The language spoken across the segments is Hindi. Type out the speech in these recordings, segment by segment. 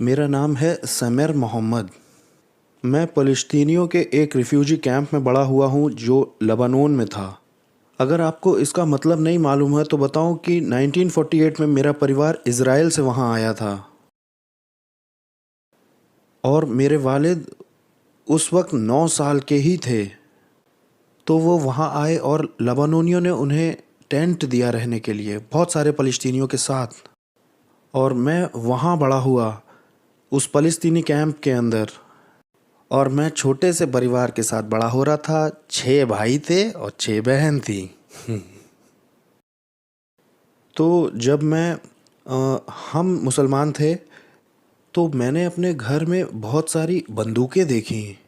मेरा नाम है समेर मोहम्मद। मैं फ़लस्तीनियों के एक रिफ्यूजी कैंप में बड़ा हुआ हूँ जो लेबनान में था। अगर आपको इसका मतलब नहीं मालूम है तो बताऊँ कि 1948 में मेरा परिवार इज़राइल से वहाँ आया था और मेरे वालिद उस वक्त 9 साल के ही थे। तो वो वहाँ आए और लेबनानियों ने उन्हें टेंट दिया रहने के लिए बहुत सारे फ़लस्तीनियों के साथ, और मैं वहाँ बड़ा हुआ उस फ़लस्तीनी कैंप के अंदर। और मैं छोटे से परिवार के साथ बड़ा हो रहा था। 6 भाई थे और 6 बहन थी। तो जब हम मुसलमान थे तो मैंने अपने घर में बहुत सारी बंदूकें देखी,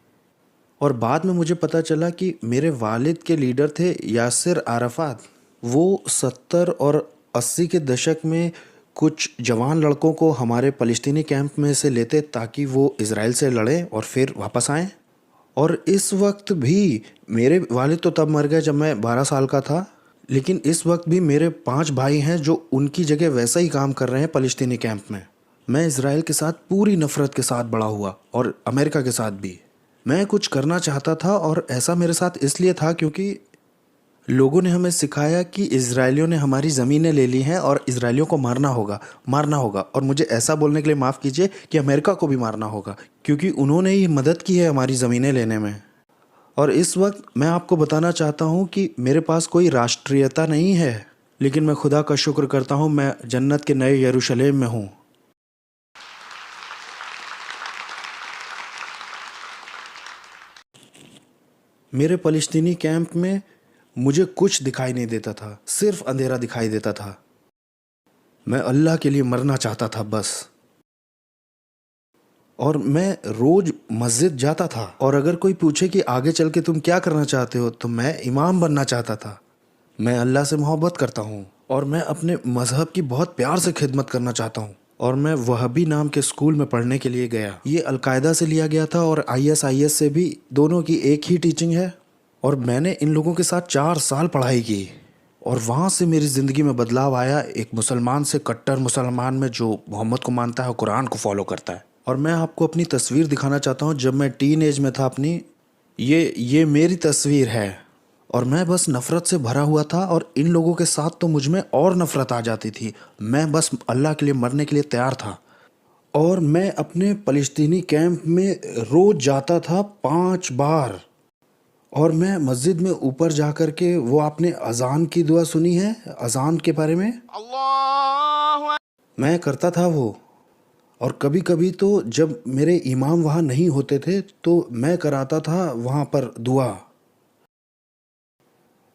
और बाद में मुझे पता चला कि मेरे वालिद के लीडर थे यासिर अराफात। वो 70 और 80 के दशक में कुछ जवान लड़कों को हमारे फ़लस्तीनी कैंप में से लेते ताकि वो इज़राइल से लड़ें और फिर वापस आएं। और इस वक्त भी मेरे वालिद तो तब मर गए जब मैं 12 साल का था, लेकिन इस वक्त भी मेरे 5 भाई हैं जो उनकी जगह वैसा ही काम कर रहे हैं फ़लस्तीनी कैंप में। मैं इज़राइल के साथ पूरी नफ़रत के साथ बड़ा हुआ और अमेरिका के साथ भी। मैं कुछ करना चाहता था और ऐसा मेरे साथ इसलिए था क्योंकि लोगों ने हमें सिखाया कि इज़राइलियों ने हमारी ज़मीनें ले ली हैं और इज़राइलियों को मारना होगा, मारना होगा। और मुझे ऐसा बोलने के लिए माफ़ कीजिए कि अमेरिका को भी मारना होगा, क्योंकि उन्होंने ही मदद की है हमारी ज़मीनें लेने में। और इस वक्त मैं आपको बताना चाहता हूँ कि मेरे पास कोई राष्ट्रीयता नहीं है, लेकिन मैं खुदा का शुक्र करता हूँ मैं जन्नत के नए यरूशलेम में हूँ। मेरे फ़लस्तीनी कैंप में मुझे कुछ दिखाई नहीं देता था, सिर्फ अंधेरा दिखाई देता था। मैं अल्लाह के लिए मरना चाहता था बस। और मैं रोज मस्जिद जाता था, और अगर कोई पूछे कि आगे चल के तुम क्या करना चाहते हो तो मैं इमाम बनना चाहता था। मैं अल्लाह से मोहब्बत करता हूँ और मैं अपने मज़हब की बहुत प्यार से खिदमत करना चाहता हूँ। और मैं वहबी नाम के स्कूल में पढ़ने के लिए गया। ये अलकायदा से लिया गया था और ISIS से भी, दोनों की एक ही टीचिंग है। और मैंने इन लोगों के साथ 4 साल पढ़ाई की, और वहाँ से मेरी ज़िंदगी में बदलाव आया, एक मुसलमान से कट्टर मुसलमान में जो मोहम्मद को मानता है, कुरान को फॉलो करता है। और मैं आपको अपनी तस्वीर दिखाना चाहता हूँ जब मैं टीन एज में था अपनी। ये मेरी तस्वीर है, और मैं बस नफ़रत से भरा हुआ था, और इन लोगों के साथ तो मुझ में और नफ़रत आ जाती थी। मैं बस अल्लाह के लिए मरने के लिए तैयार था। और मैं अपने फ़लस्तीनी कैंप में रोज़ जाता था 5 बार। और मैं मस्जिद में ऊपर जा कर के, वो आपने अज़ान की दुआ सुनी है, अज़ान के बारे में? मैं करता था वो। और कभी कभी तो जब मेरे इमाम वहाँ नहीं होते थे तो मैं कराता था वहाँ पर दुआ।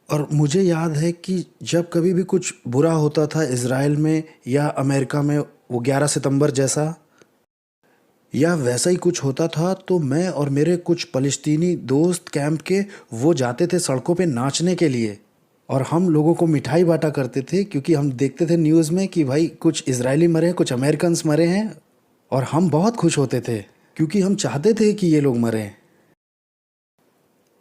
और मुझे याद है कि जब कभी भी कुछ बुरा होता था इज़राइल में या अमेरिका में, वो 11 सितंबर जैसा या वैसा ही कुछ होता था, तो मैं और मेरे कुछ फ़लस्तीनी दोस्त कैंप के, वो जाते थे सड़कों पे नाचने के लिए। और हम लोगों को मिठाई बांटा करते थे, क्योंकि हम देखते थे न्यूज़ में कि भाई कुछ इजरायली मरे हैं, कुछ अमेरिकन्स मरे हैं। और हम बहुत खुश होते थे क्योंकि हम चाहते थे कि ये लोग मरें।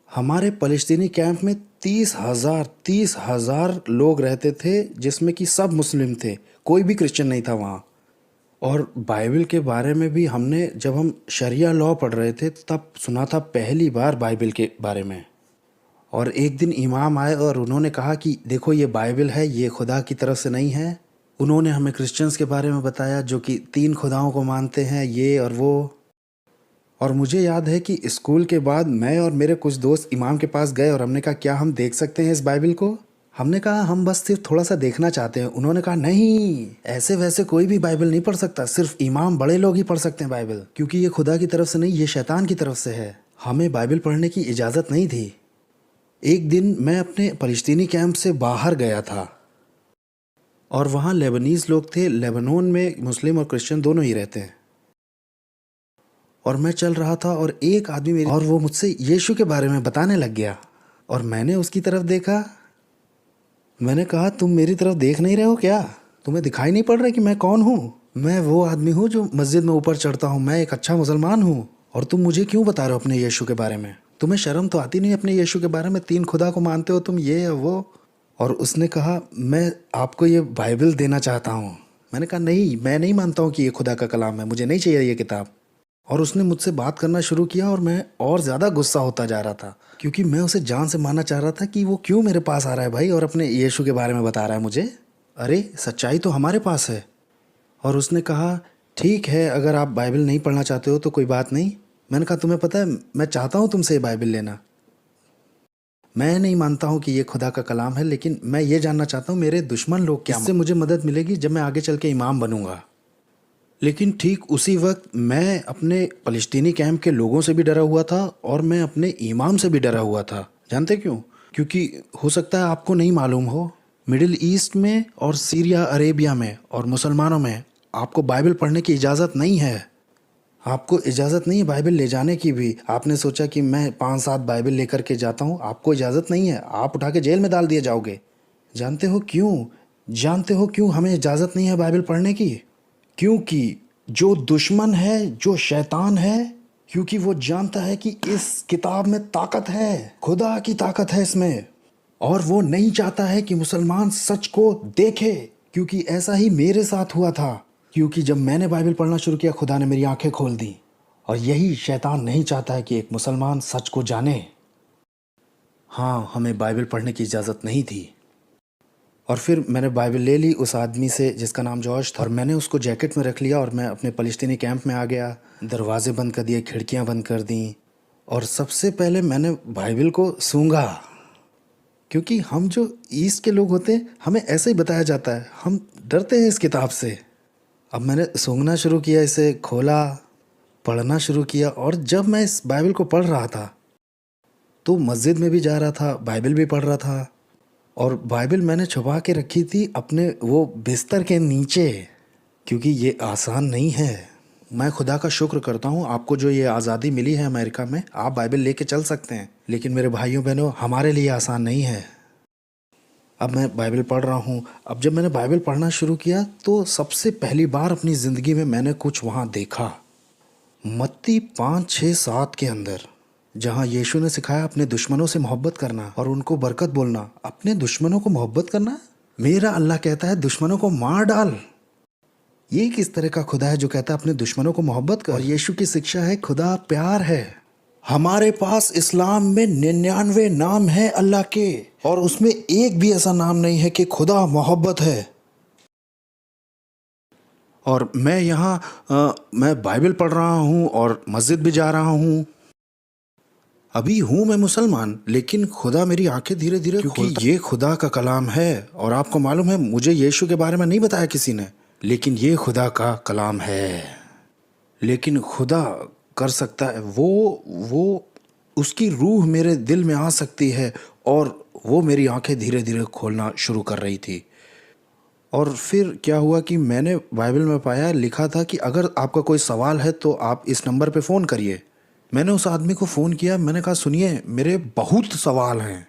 हमारे फ़लस्तीनी कैंप में 30,000 लोग रहते थे, जिसमें कि सब मुस्लिम थे, कोई भी क्रिश्चियन नहीं था वहाँ। और बाइबल के बारे में भी हमने, जब हम शरिया लॉ पढ़ रहे थे तब सुना था पहली बार बाइबल के बारे में। और एक दिन इमाम आए और उन्होंने कहा कि देखो ये बाइबल है, ये खुदा की तरफ से नहीं है। उन्होंने हमें क्रिश्चियंस के बारे में बताया जो कि 3 खुदाओं को मानते हैं, ये और वो। और मुझे याद है कि स्कूल के बाद मैं और मेरे कुछ दोस्त इमाम के पास गए और हमने कहा क्या हम देख सकते हैं इस बाइबल को? हमने कहा हम बस सिर्फ थोड़ा सा देखना चाहते हैं। उन्होंने कहा नहीं, ऐसे वैसे कोई भी बाइबल नहीं पढ़ सकता, सिर्फ इमाम बड़े लोग ही पढ़ सकते हैं बाइबल, क्योंकि ये खुदा की तरफ से नहीं, ये शैतान की तरफ से है। हमें बाइबल पढ़ने की इजाज़त नहीं थी। एक दिन मैं अपने फ़लस्तीनी कैंप से बाहर गया था, और वहाँ लेबनीज़ लोग थे। लेबनान में मुस्लिम और क्रिश्चियन दोनों ही रहते हैं। और मैं चल रहा था और एक आदमी और वो मुझसे यीशु के बारे में बताने लग गया। और मैंने उसकी तरफ देखा। मैंने कहा तुम मेरी तरफ देख नहीं रहे हो क्या? तुम्हें दिखाई नहीं पड़ रहा कि मैं कौन हूँ? मैं वो आदमी हूँ जो मस्जिद में ऊपर चढ़ता हूँ, मैं एक अच्छा मुसलमान हूँ। और तुम मुझे क्यों बता रहे हो अपने यीशु के बारे में? तुम्हें शर्म तो आती नहीं अपने यीशु के बारे में? 3 खुदा को मानते हो तुम, ये या वो। और उसने कहा मैं आपको ये बाइबल देना चाहता हूँ। मैंने कहा नहीं, मैं नहीं मानता हूँ कि ये खुदा का कलाम है, मुझे नहीं चाहिए ये किताब। और उसने मुझसे बात करना शुरू किया और मैं और ज़्यादा गुस्सा होता जा रहा था, क्योंकि मैं उसे जान से मानना चाह रहा था कि वो क्यों मेरे पास आ रहा है भाई और अपने यीशु के बारे में बता रहा है मुझे। अरे सच्चाई तो हमारे पास है। और उसने कहा ठीक है, अगर आप बाइबल नहीं पढ़ना चाहते हो तो कोई बात नहीं। मैंने कहा तुम्हें पता है मैं चाहता हूँ तुमसे ये बाइबल लेना। मैं नहीं मानता हूँ कि ये खुदा का कलाम है, लेकिन मैं ये जानना चाहता हूँ मेरे दुश्मन लोग क्या, इससे मुझे मदद मिलेगी जब मैं आगे चल के इमाम बनूंगा। लेकिन ठीक उसी वक्त मैं अपने फ़लस्तीनी कैंप के लोगों से भी डरा हुआ था और मैं अपने इमाम से भी डरा हुआ था। जानते क्यों? क्योंकि हो सकता है आपको नहीं मालूम हो, मिडिल ईस्ट में और सीरिया अरेबिया में और मुसलमानों में आपको बाइबल पढ़ने की इजाज़त नहीं है। आपको इजाज़त नहीं है बाइबल ले जाने की भी। आपने सोचा कि मैं 5-7 बाइबल लेकर के जाता हूँ, आपको इजाज़त नहीं है, आप उठा के जेल में डाल दिए जाओगे। जानते हो क्यों? जानते हो क्यों हमें इजाज़त नहीं है बाइबल पढ़ने की? क्योंकि जो दुश्मन है, जो शैतान है, क्योंकि वो जानता है कि इस किताब में ताकत है, खुदा की ताकत है इसमें, और वो नहीं चाहता है कि मुसलमान सच को देखे। क्योंकि ऐसा ही मेरे साथ हुआ था, क्योंकि जब मैंने बाइबल पढ़ना शुरू किया खुदा ने मेरी आंखें खोल दी। और यही शैतान नहीं चाहता है कि एक मुसलमान सच को जाने। हाँ, हमें बाइबल पढ़ने की इजाज़त नहीं थी। और फिर मैंने बाइबल ले ली उस आदमी से जिसका नाम जॉर्ज था, और मैंने उसको जैकेट में रख लिया और मैं अपने फ़लस्तीनी कैंप में आ गया। दरवाजे बंद कर दिए, खिड़कियां बंद कर दी, और सबसे पहले मैंने बाइबल को सूंघा। क्योंकि हम जो ईस्ट के लोग होते हैं हमें ऐसे ही बताया जाता है, हम डरते हैं इस किताब से। अब मैंने सूंघना शुरू किया, इसे खोला, पढ़ना शुरू किया, और जब मैं इस बाइबल को पढ़ रहा था तो मस्जिद में भी जा रहा था, बाइबल भी पढ़ रहा था। और बाइबल मैंने छुपा के रखी थी अपने वो बिस्तर के नीचे, क्योंकि ये आसान नहीं है। मैं खुदा का शुक्र करता हूँ आपको जो ये आज़ादी मिली है अमेरिका में, आप बाइबल लेके चल सकते हैं, लेकिन मेरे भाइयों बहनों हमारे लिए आसान नहीं है। अब मैं बाइबल पढ़ रहा हूँ। अब जब मैंने बाइबल पढ़ना शुरू किया तो सबसे पहली बार अपनी ज़िंदगी में मैंने कुछ वहाँ देखा। मत्ती 5-6-7 के अंदर, जहाँ यीशु ने सिखाया अपने दुश्मनों से मोहब्बत करना और उनको बरकत बोलना। अपने दुश्मनों को मोहब्बत करना? मेरा अल्लाह कहता है दुश्मनों को मार डाल। ये किस तरह का खुदा है जो कहता है अपने दुश्मनों को मोहब्बत कर? और यीशु की शिक्षा है खुदा प्यार है। हमारे पास इस्लाम में 99 नाम है अल्लाह के, और उसमें एक भी ऐसा नाम नहीं है कि खुदा मोहब्बत है। और मैं मैं बाइबल पढ़ रहा हूँ और मस्जिद भी जा रहा हूँ। अभी हूँ मैं मुसलमान, लेकिन खुदा मेरी आंखें धीरे धीरे, क्योंकि ये खुदा का कलाम है। और आपको मालूम है मुझे यीशु के बारे में नहीं बताया किसी ने, लेकिन ये खुदा का कलाम है। लेकिन खुदा कर सकता है, वो उसकी रूह मेरे दिल में आ सकती है, और वो मेरी आंखें धीरे धीरे खोलना शुरू कर रही थी। और फिर क्या हुआ कि मैंने बाइबल में पाया, लिखा था कि अगर आपका कोई सवाल है तो आप इस नंबर पे फ़ोन करिए। मैंने उस आदमी को फ़ोन किया, मैंने कहा सुनिए मेरे बहुत सवाल हैं।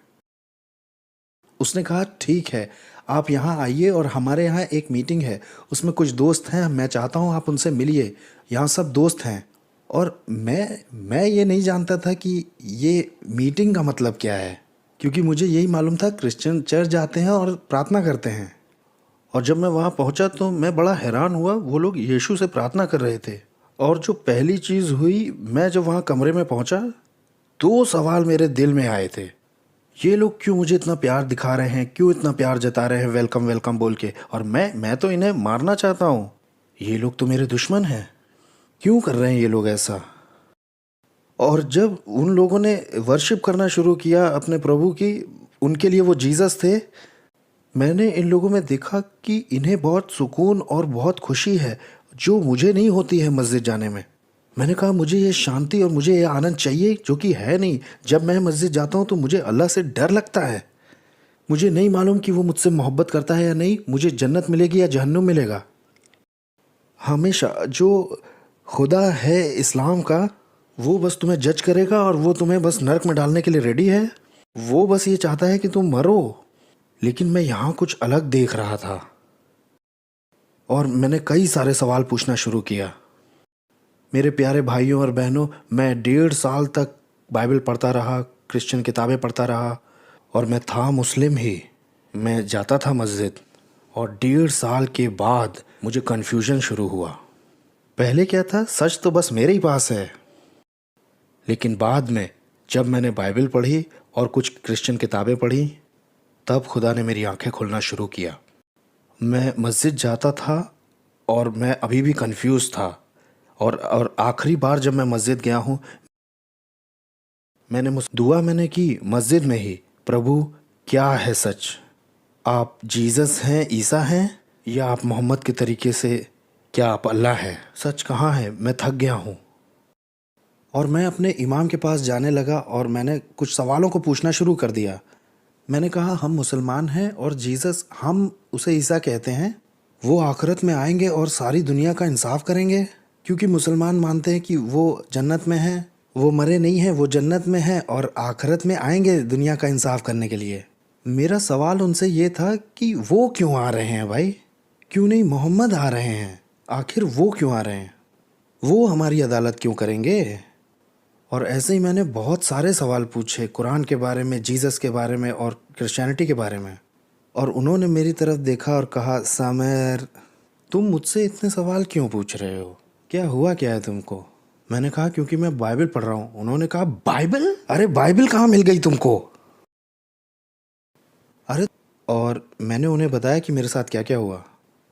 उसने कहा ठीक है, आप यहाँ आइए और हमारे यहाँ एक मीटिंग है, उसमें कुछ दोस्त हैं, मैं चाहता हूँ आप उनसे मिलिए, यहाँ सब दोस्त हैं। और मैं ये नहीं जानता था कि ये मीटिंग का मतलब क्या है, क्योंकि मुझे यही मालूम था क्रिश्चियन चर्च जाते हैं और प्रार्थना करते हैं। और जब मैं वहाँ पहुँचा तो मैं बड़ा हैरान हुआ, वो लोग यीशु से प्रार्थना कर रहे थे। और जो पहली चीज़ हुई, मैं जब वहाँ कमरे में पहुँचा 2 सवाल मेरे दिल में आए थे। ये लोग क्यों मुझे इतना प्यार दिखा रहे हैं, क्यों इतना प्यार जता रहे हैं वेलकम वेलकम बोल के, और मैं तो इन्हें मारना चाहता हूँ। ये लोग तो मेरे दुश्मन हैं, क्यों कर रहे हैं ये लोग ऐसा। और जब उन लोगों ने वर्शिप करना शुरू किया अपने प्रभु की, उनके लिए वो जीसस थे, मैंने इन लोगों में देखा कि इन्हें बहुत सुकून और बहुत खुशी है जो मुझे नहीं होती है मस्जिद जाने में। मैंने कहा मुझे ये शांति और मुझे ये आनंद चाहिए जो कि है नहीं। जब मैं मस्जिद जाता हूँ तो मुझे अल्लाह से डर लगता है। मुझे नहीं मालूम कि वो मुझसे मोहब्बत करता है या नहीं, मुझे जन्नत मिलेगी या जहन्नुम मिलेगा। हमेशा जो खुदा है इस्लाम का, वो बस तुम्हें जज करेगा और वो तुम्हें बस नरक में डालने के लिए रेडी है। वो बस ये चाहता है कि तुम मरो। लेकिन मैं यहाँ कुछ अलग देख रहा था, और मैंने कई सारे सवाल पूछना शुरू किया। मेरे प्यारे भाइयों और बहनों, मैं 1.5 साल तक बाइबल पढ़ता रहा, क्रिश्चियन किताबें पढ़ता रहा, और मैं था मुस्लिम ही। मैं जाता था मस्जिद और 1.5 साल के बाद मुझे कन्फ्यूजन शुरू हुआ। पहले क्या था, सच तो बस मेरे ही पास है। लेकिन बाद में जब मैंने बाइबल पढ़ी और कुछ क्रिश्चियन किताबें पढ़ी, तब खुदा ने मेरी आंखें खोलना शुरू किया। मैं मस्जिद जाता था और मैं अभी भी कंफ्यूज था। और आखिरी बार जब मैं मस्जिद गया हूँ, दुआ मैंने की मस्जिद में ही, प्रभु क्या है सच? आप जीसस हैं, ईसा हैं, या आप मोहम्मद के तरीके से, क्या आप अल्लाह है? सच कहाँ है? मैं थक गया हूँ। और मैं अपने इमाम के पास जाने लगा और मैंने कुछ सवालों को पूछना शुरू कर दिया। मैंने कहा, हम मुसलमान हैं और जीसस, हम उसे ईसा कहते हैं, वो आखिरत में आएंगे और सारी दुनिया का इंसाफ करेंगे, क्योंकि मुसलमान मानते हैं कि वो जन्नत में हैं, वो मरे नहीं हैं, वो जन्नत में हैं और आखिरत में आएंगे दुनिया का इंसाफ करने के लिए। मेरा सवाल उनसे ये था कि वो क्यों आ रहे हैं भाई? क्यों नहीं मोहम्मद आ रहे हैं? आखिर वो क्यों आ रहे हैं? वो हमारी अदालत क्यों करेंगे? और ऐसे ही मैंने बहुत सारे सवाल पूछे कुरान के बारे में, जीसस के बारे में और क्रिश्चियनिटी के बारे में। और उन्होंने मेरी तरफ देखा और कहा, सामेर, तुम मुझसे इतने सवाल क्यों पूछ रहे हो? क्या हुआ, क्या है तुमको? मैंने कहा, क्योंकि मैं बाइबल पढ़ रहा हूँ। उन्होंने कहा, बाइबल? अरे बाइबल कहाँ मिल गई तुमको? अरे, और मैंने उन्हें बताया कि मेरे साथ क्या क्या हुआ।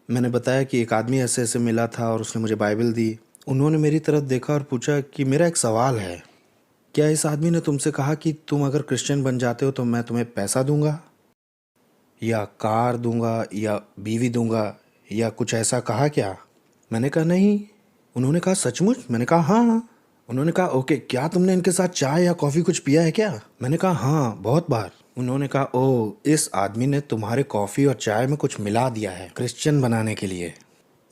मैंने बताया कि एक आदमी ऐसे ऐसे मिला था और उसने मुझे बाइबल दी। उन्होंने मेरी तरफ देखा और पूछा कि मेरा एक सवाल है, क्या इस आदमी ने तुमसे कहा कि तुम अगर क्रिश्चियन बन जाते हो तो मैं तुम्हें पैसा दूंगा या कार दूंगा या बीवी दूंगा या कुछ ऐसा कहा क्या? मैंने कहा नहीं। उन्होंने कहा, सचमुच? मैंने कहा हाँ। उन्होंने कहा, ओके, क्या तुमने इनके साथ चाय या कॉफ़ी कुछ पिया है क्या? मैंने कहा हाँ, बहुत बार। उन्होंने कहा, ओ, इस आदमी ने तुम्हारे कॉफ़ी और चाय में कुछ मिला दिया है क्रिश्चियन बनाने के लिए।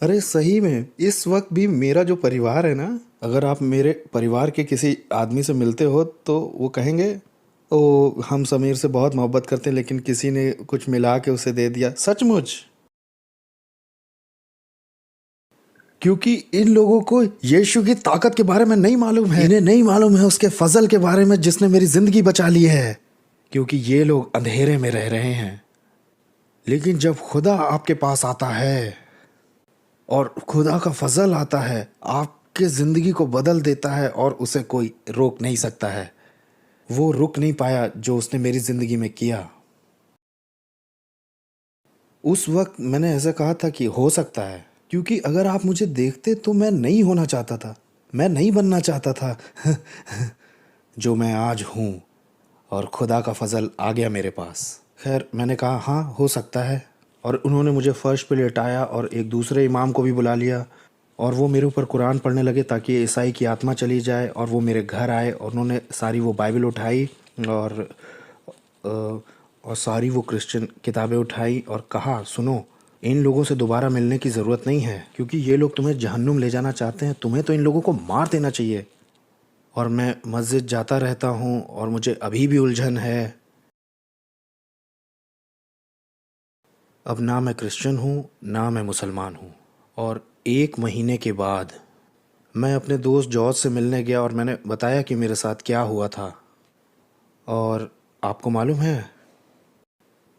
अरे सही में इस वक्त भी मेरा जो परिवार है ना, अगर आप मेरे परिवार के किसी आदमी से मिलते हो तो वो कहेंगे, ओ, हम समीर से बहुत मोहब्बत करते हैं लेकिन किसी ने कुछ मिला के उसे दे दिया। सचमुच, क्योंकि इन लोगों को यीशु की ताकत के बारे में नहीं मालूम है। इन्हें नहीं मालूम है उसके फजल के बारे में जिसने मेरी जिंदगी बचा ली है, क्योंकि ये लोग अंधेरे में रह रहे हैं। लेकिन जब खुदा आपके पास आता है और खुदा का फजल आता है, आपके ज़िंदगी को बदल देता है और उसे कोई रोक नहीं सकता है। वो रुक नहीं पाया जो उसने मेरी ज़िंदगी में किया। उस वक्त मैंने ऐसा कहा था कि हो सकता है, क्योंकि अगर आप मुझे देखते तो मैं नहीं होना चाहता था, मैं नहीं बनना चाहता था जो मैं आज हूँ। और खुदा का फजल आ गया मेरे पास। खैर, मैंने कहा हाँ, हो सकता है। और उन्होंने मुझे फर्श पे लेटाया और एक दूसरे इमाम को भी बुला लिया और वो मेरे ऊपर कुरान पढ़ने लगे ताकि ईसाई की आत्मा चली जाए। और वो मेरे घर आए और उन्होंने सारी वो बाइबल उठाई और सारी वो क्रिश्चियन किताबें उठाई और कहा, सुनो, इन लोगों से दोबारा मिलने की ज़रूरत नहीं है, क्योंकि ये लोग तुम्हें जहन्नुम ले जाना चाहते हैं। तुम्हें तो इन लोगों को मार देना चाहिए। और मैं मस्जिद जाता रहता हूँ और मुझे अभी भी उलझन है। अब ना मैं क्रिश्चियन हूँ ना मैं मुसलमान हूँ। और 1 महीने के बाद मैं अपने दोस्त जॉर्ज से मिलने गया और मैंने बताया कि मेरे साथ क्या हुआ था। और आपको मालूम है,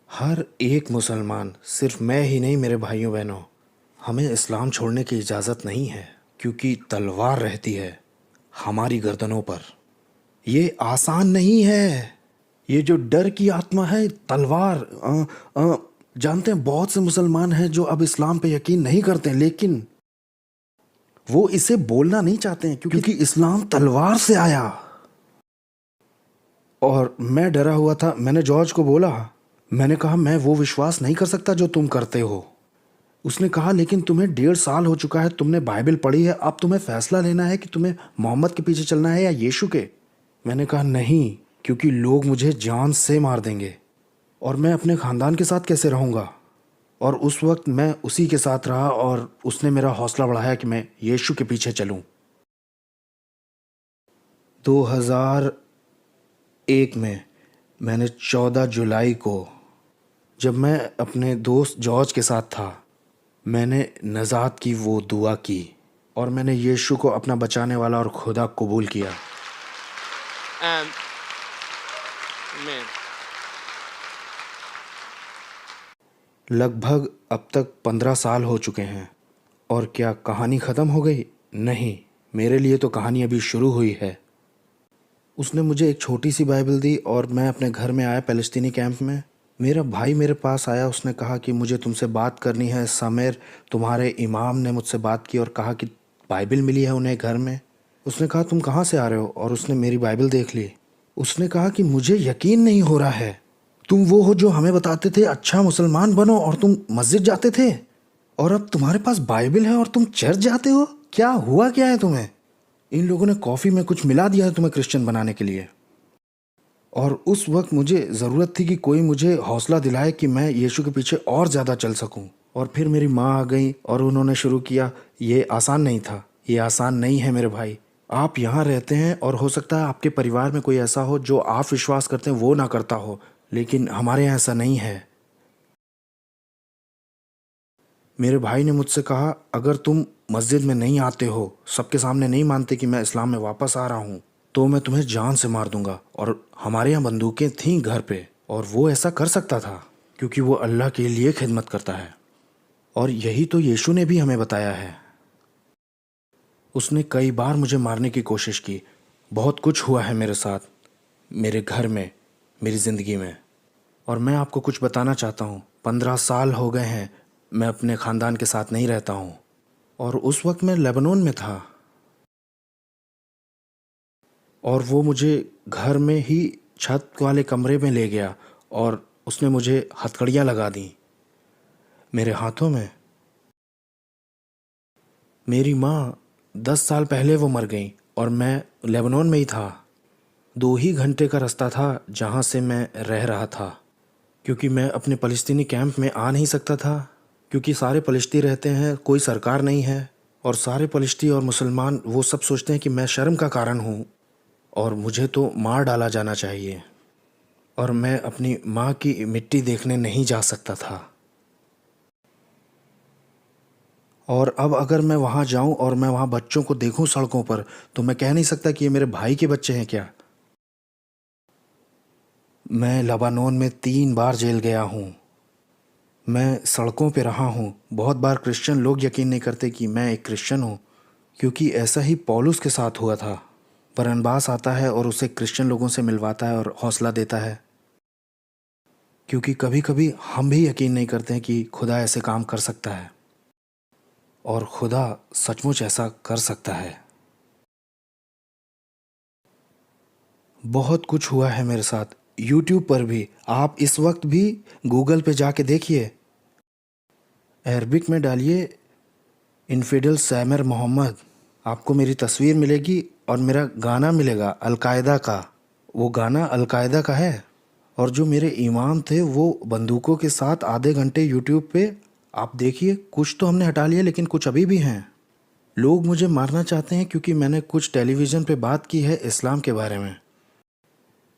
हर एक मुसलमान, सिर्फ मैं ही नहीं, मेरे भाइयों बहनों, हमें इस्लाम छोड़ने की इजाज़त नहीं है, क्योंकि तलवार रहती है हमारी गर्दनों पर। ये आसान नहीं है। ये जो डर की आत्मा है, तलवार, जानते हैं बहुत से मुसलमान हैं जो अब इस्लाम पे यकीन नहीं करते, लेकिन वो इसे बोलना नहीं चाहते हैं क्योंकि इस्लाम तलवार से आया। और मैं डरा हुआ था। मैंने जॉर्ज को बोला, मैंने कहा, मैं वो विश्वास नहीं कर सकता जो तुम करते हो। उसने कहा, लेकिन तुम्हें 1.5 साल हो चुका है, तुमने बाइबल पढ़ी है, अब तुम्हें फैसला लेना है कि तुम्हें मोहम्मद के पीछे चलना है या यीशु के। मैंने कहा नहीं, क्योंकि लोग मुझे जान से मार देंगे और मैं अपने ख़ानदान के साथ कैसे रहूँगा। और उस वक्त मैं उसी के साथ रहा और उसने मेरा हौसला बढ़ाया कि मैं यीशु के पीछे चलूँ। 2001 में मैंने 14 जुलाई को, जब मैं अपने दोस्त जॉर्ज के साथ था, मैंने नजात की वो दुआ की और मैंने यीशु को अपना बचाने वाला और खुदा कबूल किया। लगभग अब तक 15 साल हो चुके हैं। और क्या कहानी ख़त्म हो गई? नहीं, मेरे लिए तो कहानी अभी शुरू हुई है। उसने मुझे एक छोटी सी बाइबल दी और मैं अपने घर में आया फ़लस्तीनी कैंप में। मेरा भाई मेरे पास आया, उसने कहा कि मुझे तुमसे बात करनी है समीर, तुम्हारे इमाम ने मुझसे बात की और कहा कि बाइबल मिली है उन्हें घर में। उसने कहा तुम कहाँ से आ रहे हो, और उसने मेरी बाइबल देख ली। उसने कहा कि मुझे यकीन नहीं हो रहा है, तुम वो हो जो हमें बताते थे अच्छा मुसलमान बनो और तुम मस्जिद जाते थे, और अब तुम्हारे पास बाइबल है और तुम चर्च जाते हो। क्या हुआ क्या है तुम्हें? इन लोगों ने कॉफ़ी में कुछ मिला दिया है तुम्हें क्रिश्चियन बनाने के लिए। और उस वक्त मुझे ज़रूरत थी कि कोई मुझे हौसला दिलाए कि मैं यीशु के पीछे और ज़्यादा चल सकूं। और फिर मेरी माँ आ गई और उन्होंने शुरू किया। ये आसान नहीं था, ये आसान नहीं है मेरे भाई। आप यहाँ रहते हैं और हो सकता है आपके परिवार में कोई ऐसा हो जो आप विश्वास करते हैं वो ना करता हो, लेकिन हमारे यहाँ ऐसा नहीं है। मेरे भाई ने मुझसे कहा अगर तुम मस्जिद में नहीं आते हो, सबके सामने नहीं मानते कि मैं इस्लाम में वापस आ रहा हूँ, तो मैं तुम्हें जान से मार दूंगा। और हमारे यहाँ बंदूकें थीं घर पे, और वो ऐसा कर सकता था क्योंकि वो अल्लाह के लिए खिदमत करता है। और यही तो यीशु ने भी हमें बताया है। उसने कई बार मुझे मारने की कोशिश की। बहुत कुछ हुआ है मेरे साथ, मेरे घर में, मेरी ज़िंदगी में। और मैं आपको कुछ बताना चाहता हूँ। 15 साल हो गए हैं मैं अपने ख़ानदान के साथ नहीं रहता हूँ। और उस वक्त मैं लेबनान में था, और वो मुझे घर में ही छत वाले कमरे में ले गया और उसने मुझे हथकड़ियाँ लगा दी मेरे हाथों में। मेरी माँ 10 साल पहले वो मर गई और मैं लेबनान में ही था। 2 ही घंटे का रास्ता था जहाँ से मैं रह रहा था, क्योंकि मैं अपने फ़लस्तीनी कैंप में आ नहीं सकता था, क्योंकि सारे फ़लस्ती रहते हैं, कोई सरकार नहीं है, और सारे फ़लस्ती और मुसलमान वो सब सोचते हैं कि मैं शर्म का कारण हूँ और मुझे तो मार डाला जाना चाहिए। और मैं अपनी माँ की मिट्टी देखने नहीं जा सकता था। और अब अगर मैं वहाँ जाऊँ और मैं वहाँ बच्चों को देखूँ सड़कों पर, तो मैं कह नहीं सकता कि ये मेरे भाई के बच्चे हैं क्या। मैं लेबनान में 3 बार जेल गया हूँ। मैं सड़कों पे रहा हूँ। बहुत बार क्रिश्चियन लोग यकीन नहीं करते कि मैं एक क्रिश्चियन हूँ, क्योंकि ऐसा ही पौलुस के साथ हुआ था। बरनबास आता है और उसे क्रिश्चियन लोगों से मिलवाता है और हौसला देता है, क्योंकि कभी कभी हम भी यकीन नहीं करते हैं कि खुदा ऐसे काम कर सकता है, और खुदा सचमुच ऐसा कर सकता है। बहुत कुछ हुआ है मेरे साथ। यूट्यूब पर भी, आप इस वक्त भी गूगल पे जाके देखिए, अरबिक में डालिए इन्फिडल सैमर मोहम्मद, आपको मेरी तस्वीर मिलेगी और मेरा गाना मिलेगा अलकायदा का। वो गाना अलकायदा का है। और जो मेरे इमाम थे वो बंदूकों के साथ आधे घंटे यूट्यूब पे, आप देखिए, कुछ तो हमने हटा लिया लेकिन कुछ अभी भी हैं। लोग मुझे मारना चाहते हैं क्योंकि मैंने कुछ टेलीविज़न पे बात की है इस्लाम के बारे में।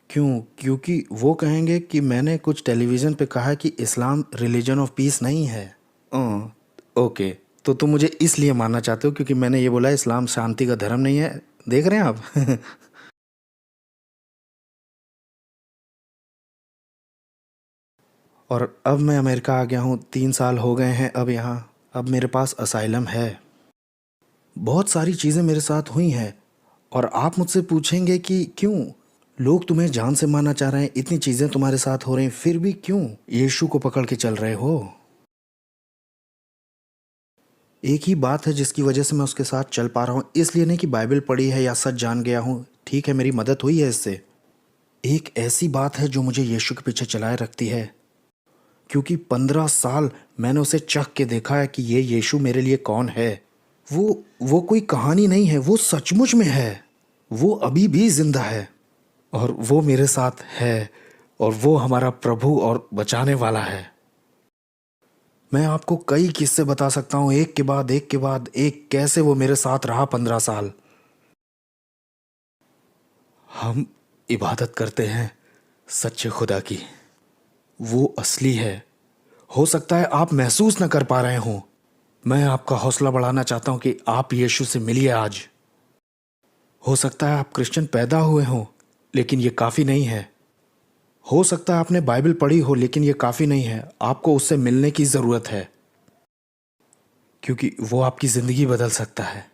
क्यों? क्योंकि वो कहेंगे कि मैंने कुछ टेलीविज़न पे कहा है कि इस्लाम रिलीजन ऑफ पीस नहीं है। ओके, तो तुम मुझे इसलिए मानना चाहते हो क्योंकि मैंने ये बोला इस्लाम शांति का धर्म नहीं है। देख रहे हैं आप? और अब मैं अमेरिका आ गया हूँ, 3 साल हो गए हैं अब यहाँ। अब मेरे पास असाइलम है। बहुत सारी चीज़ें मेरे साथ हुई हैं। और आप मुझसे पूछेंगे कि क्यों लोग तुम्हें जान से मारना चाह रहे हैं, इतनी चीज़ें तुम्हारे साथ हो रही हैं, फिर भी क्यों यीशु को पकड़ के चल रहे हो? एक ही बात है जिसकी वजह से मैं उसके साथ चल पा रहा हूँ, इसलिए नहीं कि बाइबल पढ़ी है या सच जान गया हूँ। ठीक है, मेरी मदद हुई है इससे। एक ऐसी बात है जो मुझे यीशु के पीछे चलाए रखती है, क्योंकि 15 साल मैंने उसे चख के देखा है कि ये यीशु मेरे लिए कौन है। वो कोई कहानी नहीं है, वो सचमुच में है। वो अभी भी जिंदा है और वो मेरे साथ है, और वो हमारा प्रभु और बचाने वाला है। मैं आपको कई किस्से बता सकता हूँ, एक के बाद एक के बाद एक, कैसे वो मेरे साथ रहा 15 साल। हम इबादत करते हैं सच्चे खुदा की। वो असली है। हो सकता है आप महसूस न कर पा रहे हों। मैं आपका हौसला बढ़ाना चाहता हूं कि आप यीशु से मिलिए आज। हो सकता है आप क्रिश्चियन पैदा हुए हों, लेकिन ये काफ़ी नहीं है। हो सकता है आपने बाइबल पढ़ी हो, लेकिन ये काफ़ी नहीं है। आपको उससे मिलने की ज़रूरत है, क्योंकि वो आपकी ज़िंदगी बदल सकता है।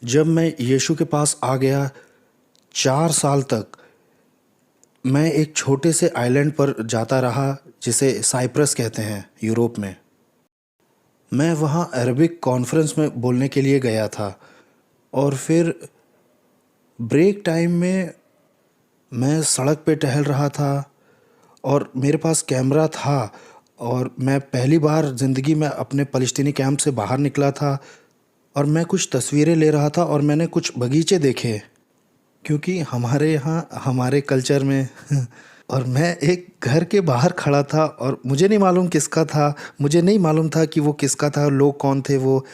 जब मैं यीशु के पास आ गया, 4 साल तक मैं एक छोटे से आइलैंड पर जाता रहा, जिसे साइप्रस कहते हैं यूरोप में। मैं वहाँ अरबिक कॉन्फ्रेंस में बोलने के लिए गया था, और फिर ब्रेक टाइम में मैं सड़क पे टहल रहा था और मेरे पास कैमरा था, और मैं पहली बार ज़िंदगी में अपने फ़लस्तीनी कैंप से बाहर निकला था, और मैं कुछ तस्वीरें ले रहा था और मैंने कुछ बगीचे देखे, क्योंकि हमारे यहाँ हमारे कल्चर में और मैं एक घर के बाहर खड़ा था और मुझे नहीं मालूम किसका था, मुझे नहीं मालूम था कि वो किसका था, लोग कौन थे वो।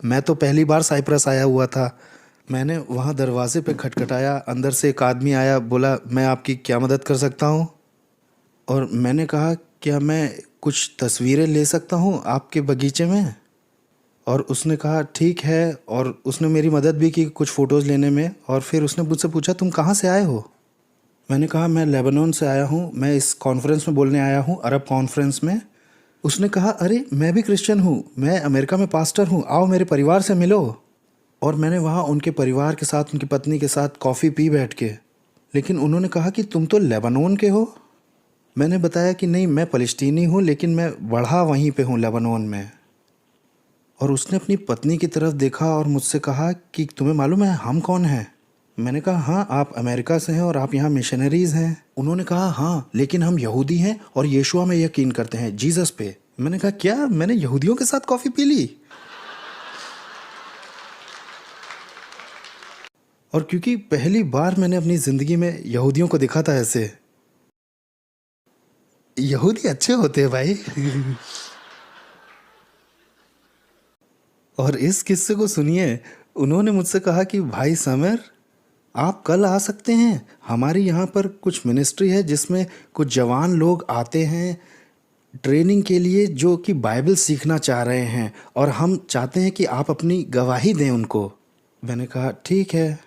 मैं तो पहली बार साइप्रस आया हुआ था। मैंने वहाँ दरवाजे पे खटखटाया, अंदर से एक आदमी आया, बोला मैं आपकी क्या मदद कर सकता हूँ। और मैंने कहा क्या मैं कुछ तस्वीरें ले सकता हूँ आपके बगीचे में। और उसने कहा ठीक है, और उसने मेरी मदद भी की कुछ फ़ोटोज़ लेने में। और फिर उसने मुझसे पूछा तुम कहाँ से आए हो। मैंने कहा मैं लेबनान से आया हूँ, मैं इस कॉन्फ्रेंस में बोलने आया हूँ, अरब कॉन्फ्रेंस में। उसने कहा अरे मैं भी क्रिश्चियन हूँ, मैं अमेरिका में पास्टर हूँ, आओ मेरे परिवार से मिलो। और मैंने वहाँ उनके परिवार के साथ, उनकी पत्नी के साथ कॉफ़ी पी बैठ के। लेकिन उन्होंने कहा कि तुम तो लेबनान के हो। मैंने बताया कि नहीं, मैं फ़लस्तीनी हूँ, लेकिन मैं बढ़ा वहीं पे हूँ लेबनान में। और उसने अपनी पत्नी की तरफ देखा और मुझसे कहा कि तुम्हें मालूम है हम कौन हैं। मैंने कहा हाँ, आप अमेरिका से हैं और आप यहाँ मिशनरीज़ हैं। उन्होंने कहा हाँ, लेकिन हम यहूदी हैं और यीशुआ में यकीन करते हैं, जीसस पे। मैंने कहा क्या, मैंने यहूदियों के साथ कॉफ़ी पी ली। और क्योंकि पहली बार मैंने अपनी ज़िंदगी में यहूदियों को देखा था ऐसे। यहूदी अच्छे होते हैं भाई। और इस किस्से को सुनिए, उन्होंने मुझसे कहा कि भाई समर, आप कल आ सकते हैं, हमारी यहाँ पर कुछ मिनिस्ट्री है जिसमें कुछ जवान लोग आते हैं ट्रेनिंग के लिए, जो कि बाइबल सीखना चाह रहे हैं, और हम चाहते हैं कि आप अपनी गवाही दें उनको। मैंने कहा ठीक है।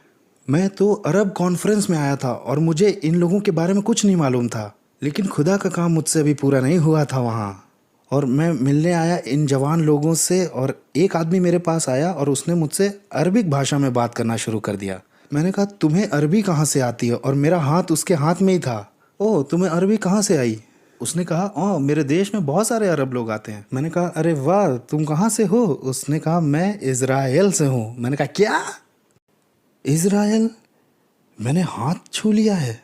मैं तो अरब कॉन्फ्रेंस में आया था और मुझे इन लोगों के बारे में कुछ नहीं मालूम था, लेकिन खुदा का काम मुझसे अभी पूरा नहीं हुआ था वहाँ। और मैं मिलने आया इन जवान लोगों से, और एक आदमी मेरे पास आया और उसने मुझसे अरबिक भाषा में बात करना शुरू कर दिया। मैंने कहा तुम्हें अरबी कहाँ से आती है, और मेरा हाथ उसके हाथ में ही था। ओह, तुम्हें अरबी कहाँ से आई। उसने कहा ओह, मेरे देश में बहुत सारे अरब लोग आते हैं। मैंने कहा अरे वाह, तुम कहाँ से हो। उसने कहा मैं इज़राइल से हूँ। मैंने कहा क्या, इज़राइल। मैंने हाथ छू लिया है।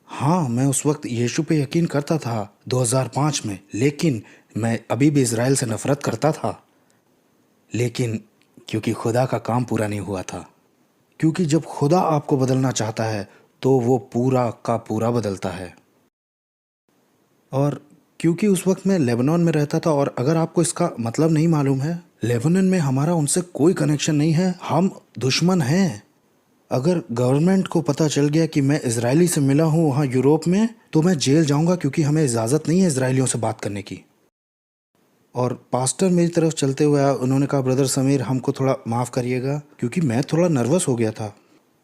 हाँ, मैं उस वक्त यीशु पे यकीन करता था 2005 में, लेकिन मैं अभी भी इज़राइल से नफ़रत करता था। लेकिन क्योंकि खुदा का काम पूरा नहीं हुआ था। क्योंकि जब खुदा आपको बदलना चाहता है तो वो पूरा का पूरा बदलता है। और क्योंकि उस वक्त मैं लेबनान में रहता था, और अगर आपको इसका मतलब नहीं मालूम है, लेबनान में हमारा उनसे कोई कनेक्शन नहीं है, हम दुश्मन हैं। अगर गवर्नमेंट को पता चल गया कि मैं इजरायली से मिला हूँ वहाँ यूरोप में, तो मैं जेल जाऊँगा, क्योंकि हमें इजाज़त नहीं है इजरायलियों से बात करने की। और पास्टर मेरी तरफ चलते हुए आया, उन्होंने कहा ब्रदर समीर, हमको थोड़ा माफ़ करिएगा, क्योंकि मैं थोड़ा नर्वस हो गया था।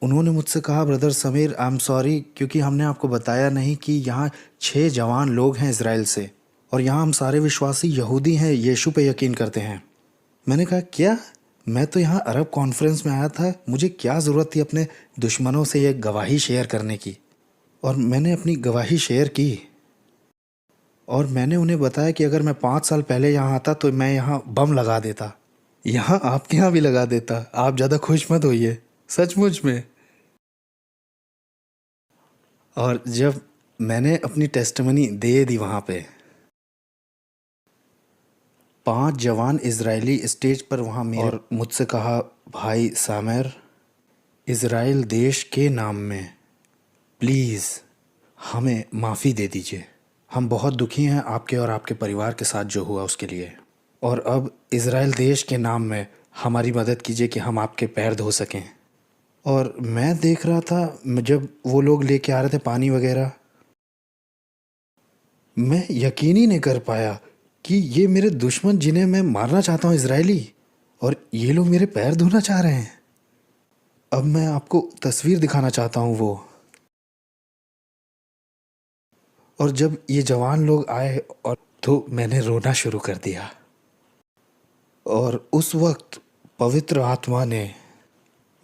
उन्होंने मुझसे कहा brother Sameer, I am sorry, क्योंकि हमने आपको बताया नहीं कि यहाँ 6 जवान लोग हैं इज़राइल से, और यहाँ हम सारे विश्वासी यहूदी हैं, यीशु पे यकीन करते हैं। मैंने कहा क्या, मैं तो यहाँ अरब कॉन्फ्रेंस में आया था, मुझे क्या ज़रूरत थी अपने दुश्मनों से ये गवाही शेयर करने की। और मैंने अपनी गवाही शेयर की, और मैंने उन्हें बताया कि अगर मैं 5 साल पहले यहाँ आता तो मैं यहाँ बम लगा देता, यहाँ आपके यहाँ भी लगा देता, आप ज़्यादा खुश मत होइए, सचमुच में। और जब मैंने अपनी टेस्टिमनी दे दी वहाँ पे, 5 जवान इजरायली स्टेज पर वहाँ मेरे, और मुझसे कहा भाई सामेर, इज़राइल देश के नाम में प्लीज़ हमें माफ़ी दे दीजिए, हम बहुत दुखी हैं आपके और आपके परिवार के साथ जो हुआ उसके लिए, और अब इज़राइल देश के नाम में हमारी मदद कीजिए कि हम आपके पैर धो सकें। और मैं देख रहा था, जब वो लोग लेके आ रहे थे पानी वगैरह, मैं यकीन ही नहीं कर पाया कि ये मेरे दुश्मन जिन्हें मैं मारना चाहता हूँ इजरायली, और ये लोग मेरे पैर धोना चाह रहे हैं। अब मैं आपको तस्वीर दिखाना चाहता हूँ वो और जब ये जवान लोग आए और तो मैंने रोना शुरू कर दिया। और उस वक्त पवित्र आत्मा ने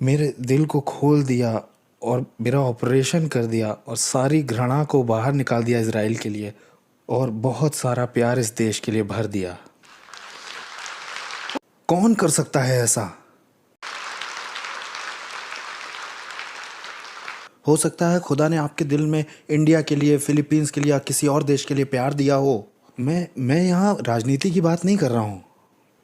मेरे दिल को खोल दिया और मेरा ऑपरेशन कर दिया और सारी घृणा को बाहर निकाल दिया इज़राइल के लिए, और बहुत सारा प्यार इस देश के लिए भर दिया। कौन कर सकता है ऐसा? हो सकता है खुदा ने आपके दिल में इंडिया के लिए, फिलीपींस के लिए या किसी और देश के लिए प्यार दिया हो। मैं यहाँ राजनीति की बात नहीं कर रहा हूँ।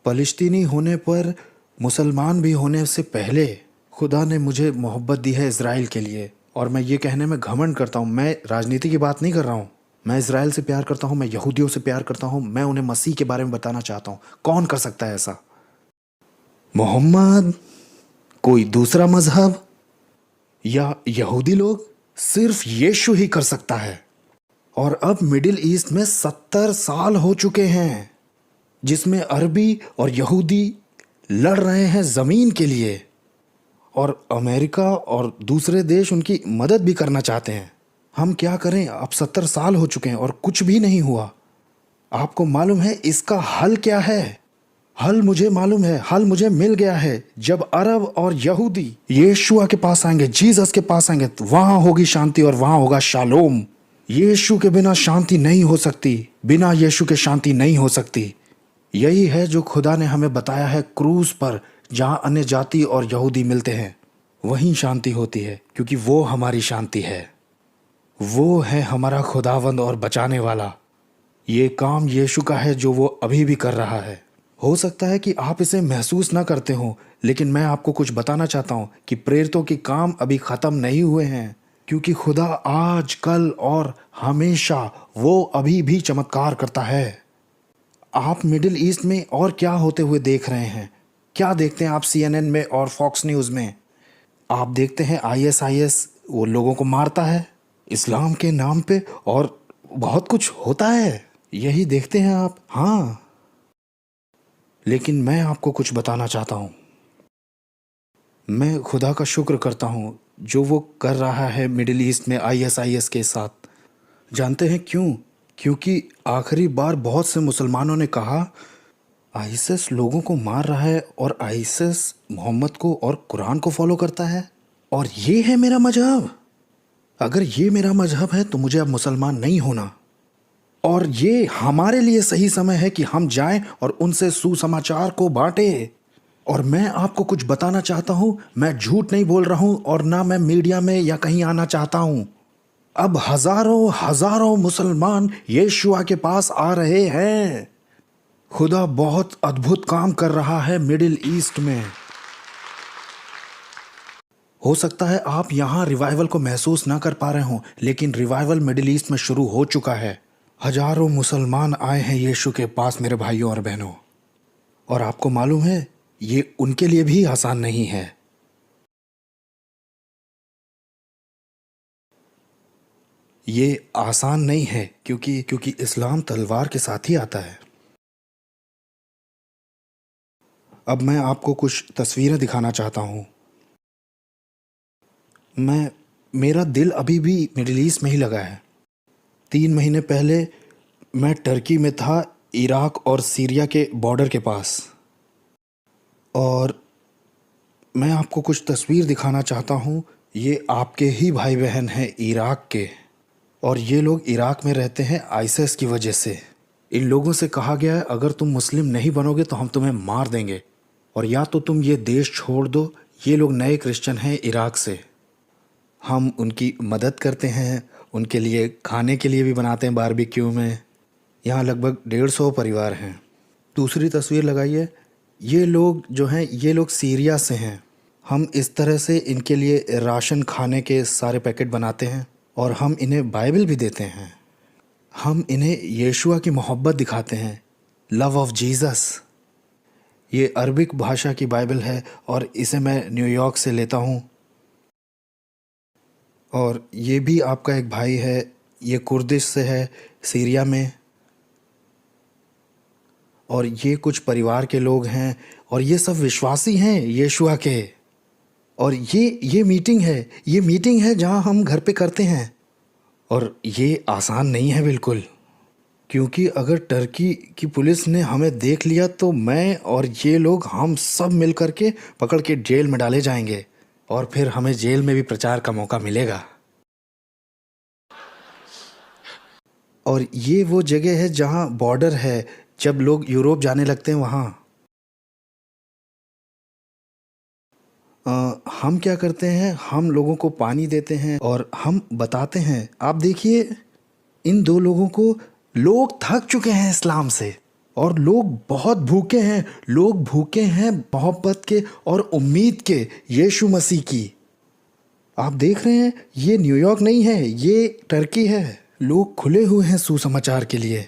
फ़लस्तीनी होने पर, मुसलमान भी होने से पहले खुदा ने मुझे मोहब्बत दी है इज़राइल के लिए, और मैं ये कहने में घमंड करता हूँ। मैं राजनीति की बात नहीं कर रहा हूँ। मैं इज़राइल से प्यार करता हूँ, मैं यहूदियों से प्यार करता हूँ, मैं उन्हें मसीह के बारे में बताना चाहता हूँ। कौन कर सकता है ऐसा? मोहम्मद? कोई दूसरा मजहब? या यहूदी लोग? सिर्फ यीशु ही कर सकता है। और अब मिडिल ईस्ट में 70 साल हो चुके हैं जिसमें अरबी और यहूदी लड़ रहे हैं ज़मीन के लिए, और अमेरिका और दूसरे देश उनकी मदद भी करना चाहते हैं। हम क्या करें? अब 70 साल हो चुके हैं और कुछ भी नहीं हुआ। आपको मालूम है इसका हल क्या है? हल मुझे मालूम है। हल मुझे मिल गया है। जब अरब और यहूदी यीशुआ के पास आएंगे, जीसस के पास आएंगे, तो वहां होगी शांति और वहां होगा शालोम। यीशु के बिना शांति नहीं हो सकती, बिना यीशु के शांति नहीं हो सकती। यही है जो खुदा ने हमें बताया है क्रूस पर, जहां अन्य जाति और यहूदी मिलते हैं वहीं शांति होती है, क्योंकि वो हमारी शांति है। वो है हमारा खुदावंद और बचाने वाला। ये काम यीशु का है जो वो अभी भी कर रहा है। हो सकता है कि आप इसे महसूस ना करते हो, लेकिन मैं आपको कुछ बताना चाहता हूँ कि प्रेरितों के काम अभी ख़त्म नहीं हुए हैं, क्योंकि खुदा आज, कल और हमेशा वो अभी भी चमत्कार करता है। आप मिडिल ईस्ट में और क्या होते हुए देख रहे हैं? क्या देखते हैं आप CNN में और फॉक्स न्यूज़ में? आप देखते हैं ISIS वो लोगों को मारता है इस्लाम के नाम पे, और बहुत कुछ होता है। यही देखते हैं आप। हाँ, लेकिन मैं आपको कुछ बताना चाहता हूँ। मैं खुदा का शुक्र करता हूँ जो वो कर रहा है मिडिल ईस्ट में ISIS के साथ। जानते हैं क्यों? क्योंकि आखिरी बार बहुत से मुसलमानों ने कहा आईसिस लोगों को मार रहा है और आईसिस मोहम्मद को और कुरान को फॉलो करता है, और ये है मेरा मजहब। अगर ये मेरा मजहब है तो मुझे अब मुसलमान नहीं होना, और ये हमारे लिए सही समय है कि हम जाएं और उनसे सुसमाचार को बांटें। और मैं आपको कुछ बताना चाहता हूँ, मैं झूठ नहीं बोल रहा हूँ और ना मैं मीडिया में या कहीं आना चाहता हूँ। अब हजारों हजारों मुसलमान यीशुआ के पास आ रहे हैं। खुदा बहुत अद्भुत काम कर रहा है मिडिल ईस्ट में। हो सकता है आप यहाँ रिवाइवल को महसूस ना कर पा रहे हों, लेकिन रिवाइवल मिडिल ईस्ट में शुरू हो चुका है। हजारों मुसलमान आए हैं यीशु के पास मेरे भाइयों और बहनों, और आपको मालूम है ये उनके लिए भी आसान नहीं है। ये आसान नहीं है क्योंकि इस्लाम तलवार के साथ ही आता है। अब मैं आपको कुछ तस्वीरें दिखाना चाहता हूँ। मेरा दिल अभी भी मिडिल ईस्ट में ही लगा है। 3 महीने पहले मैं टर्की में था, इराक और सीरिया के बॉर्डर के पास, और मैं आपको कुछ तस्वीर दिखाना चाहता हूँ। ये आपके ही भाई बहन हैं इराक के, और ये लोग इराक में रहते हैं आईसिस की वजह से। इन लोगों से कहा गया है अगर तुम मुस्लिम नहीं बनोगे तो हम तुम्हें मार देंगे, और या तो तुम ये देश छोड़ दो। ये लोग नए क्रिश्चियन हैं इराक से। हम उनकी मदद करते हैं, उनके लिए खाने के लिए भी बनाते हैं बारबेक्यू में। यहाँ लगभग 150 परिवार हैं। दूसरी तस्वीर लगाइए। ये लोग जो हैं ये लोग सीरिया से हैं। हम इस तरह से इनके लिए राशन खाने के सारे पैकेट बनाते हैं, और हम इन्हें बाइबल भी देते हैं। हम इन्हें यीशुआ की मोहब्बत दिखाते हैं, लव ऑफ जीसस। ये अरबिक भाषा की बाइबल है और इसे मैं न्यूयॉर्क से लेता हूँ। और ये भी आपका एक भाई है, ये कुर्दिश से है, सीरिया में। और ये कुछ परिवार के लोग हैं, और ये सब विश्वासी हैं यीशुआ के। और ये मीटिंग है जहाँ हम घर पे करते हैं। और ये आसान नहीं है बिल्कुल, क्योंकि अगर टर्की की पुलिस ने हमें देख लिया तो मैं और ये लोग हम सब मिल कर के पकड़ के जेल में डाले जाएंगे और फिर हमें जेल में भी प्रचार का मौका मिलेगा। और ये वो जगह है जहाँ बॉर्डर है, जब लोग यूरोप जाने लगते हैं वहाँ हम क्या करते हैं, हम लोगों को पानी देते हैं और हम बताते हैं, आप देखिए इन दो लोगों को, लोग थक चुके हैं इस्लाम से और लोग बहुत भूखे हैं, लोग भूखे हैं मोहब्बत के और उम्मीद के, यीशु मसीह की। आप देख रहे हैं ये न्यूयॉर्क नहीं है, ये टर्की है। लोग खुले हुए हैं सुसमाचार के लिए।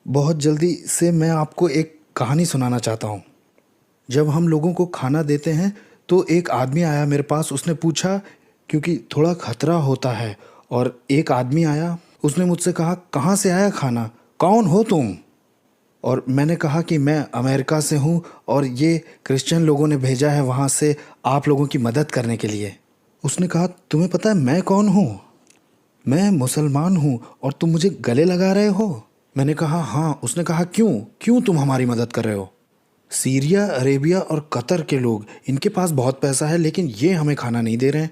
बहुत जल्दी से मैं आपको एक कहानी सुनाना चाहता हूँ। जब हम लोगों को खाना देते हैं तो एक आदमी आया मेरे पास, उसने पूछा, क्योंकि थोड़ा खतरा होता है, और एक आदमी आया, उसने मुझसे कहा कहाँ से आया खाना, कौन हो तुम? और मैंने कहा कि मैं अमेरिका से हूँ और ये क्रिश्चियन लोगों ने भेजा है वहाँ से आप लोगों की मदद करने के लिए। उसने कहा तुम्हें पता है मैं कौन हूँ? मैं मुसलमान हूँ और तुम मुझे गले लगा रहे हो? मैंने कहा हाँ। उसने कहा क्यों क्यों तुम हमारी मदद कर रहे हो? सीरिया, अरेबिया और कतर के लोग, इनके पास बहुत पैसा है लेकिन ये हमें खाना नहीं दे रहे हैं,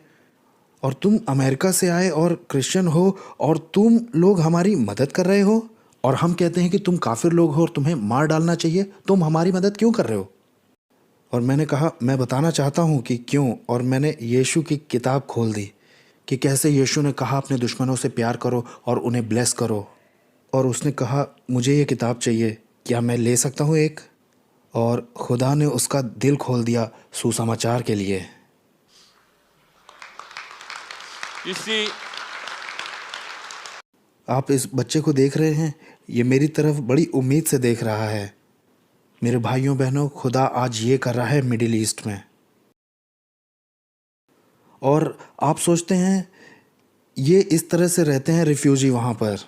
और तुम अमेरिका से आए और क्रिश्चियन हो और तुम लोग हमारी मदद कर रहे हो, और हम कहते हैं कि तुम काफिर लोग हो और तुम्हें मार डालना चाहिए, तुम हमारी मदद क्यों कर रहे हो? और मैंने कहा मैं बताना चाहता हूँ कि क्यों, और मैंने यीशु की किताब खोल दी कि कैसे यीशु ने कहा अपने दुश्मनों से प्यार करो और उन्हें ब्लेस करो। और उसने कहा मुझे ये किताब चाहिए, क्या मैं ले सकता हूँ एक? और खुदा ने उसका दिल खोल दिया सुसमाचार के लिए। You see, आप इस बच्चे को देख रहे हैं, ये मेरी तरफ बड़ी उम्मीद से देख रहा है। मेरे भाइयों बहनों, खुदा आज ये कर रहा है मिडिल ईस्ट में। और आप सोचते हैं ये इस तरह से रहते हैं रिफ्यूजी वहाँ पर,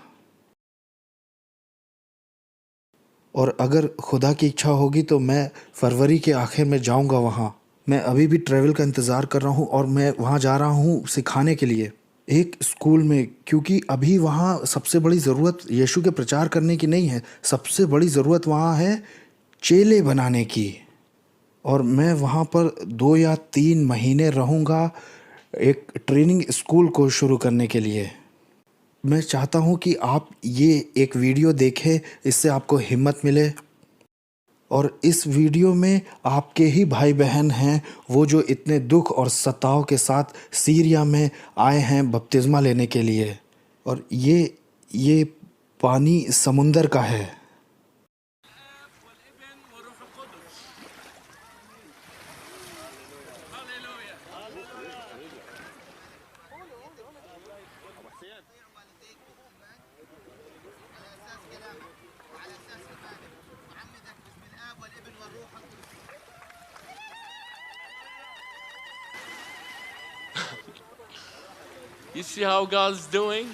और अगर खुदा की इच्छा होगी तो मैं फरवरी के आखिर में जाऊँगा वहाँ। मैं अभी भी ट्रैवल का इंतज़ार कर रहा हूँ और मैं वहाँ जा रहा हूँ सिखाने के लिए एक स्कूल में, क्योंकि अभी वहाँ सबसे बड़ी ज़रूरत यीशु के प्रचार करने की नहीं है, सबसे बड़ी ज़रूरत वहाँ है चेले बनाने की। और मैं वहाँ पर 2 या 3 महीने रहूँगा एक ट्रेनिंग स्कूल को शुरू करने के लिए। मैं चाहता हूँ कि आप ये एक वीडियो देखें, इससे आपको हिम्मत मिले। और इस वीडियो में आपके ही भाई बहन हैं, वो जो इतने दुख और सताव के साथ सीरिया में आए हैं बपतिस्मा लेने के लिए। और ये पानी समुंदर का है। you see how God's doing?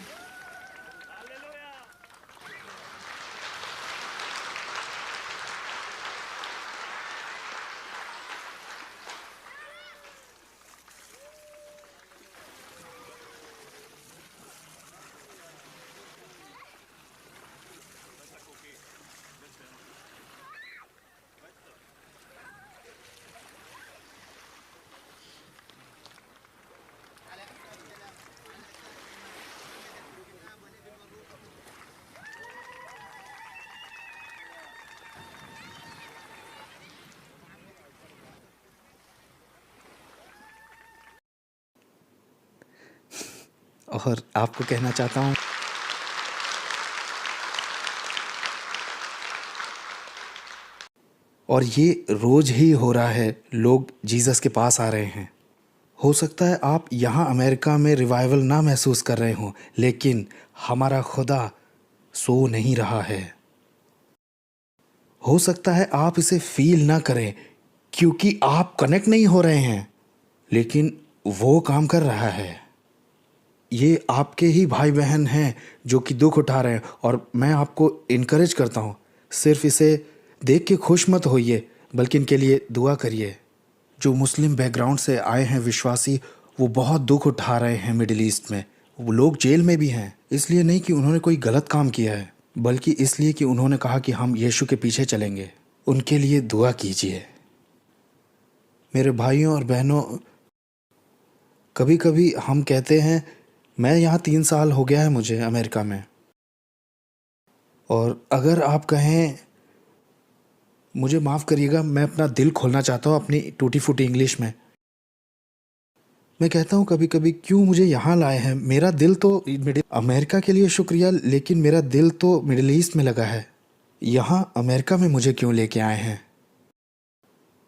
और आपको कहना चाहता हूँ, और ये रोज़ ही हो रहा है, लोग जीसस के पास आ रहे हैं। हो सकता है आप यहाँ अमेरिका में रिवाइवल ना महसूस कर रहे हों, लेकिन हमारा खुदा सो नहीं रहा है। हो सकता है आप इसे फील ना करें क्योंकि आप कनेक्ट नहीं हो रहे हैं, लेकिन वो काम कर रहा है। ये आपके ही भाई बहन हैं जो कि दुख उठा रहे हैं, और मैं आपको इनकरेज करता हूँ, सिर्फ इसे देख के खुश मत होइए, बल्कि इनके लिए दुआ करिए। जो मुस्लिम बैकग्राउंड से आए हैं विश्वासी, वो बहुत दुख उठा रहे हैं मिडिल ईस्ट में, वो लोग जेल में भी हैं, इसलिए नहीं कि उन्होंने कोई गलत काम किया है, बल्कि इसलिए कि उन्होंने कहा कि हम यीशु के पीछे चलेंगे। उनके लिए दुआ कीजिए। मेरे भाइयों और बहनों, कभी कभी हम कहते हैं, मैं यहाँ 3 साल हो गया है मुझे अमेरिका में, और अगर आप कहें, मुझे माफ़ करिएगा, मैं अपना दिल खोलना चाहता हूँ अपनी टूटी फूटी इंग्लिश में। मैं कहता हूँ कभी कभी, क्यों मुझे यहाँ लाए हैं? मेरा दिल तो अमेरिका के लिए शुक्रिया, लेकिन मेरा दिल तो मिडिल ईस्ट में लगा है। यहाँ अमेरिका में मुझे क्यों लेके आए हैं?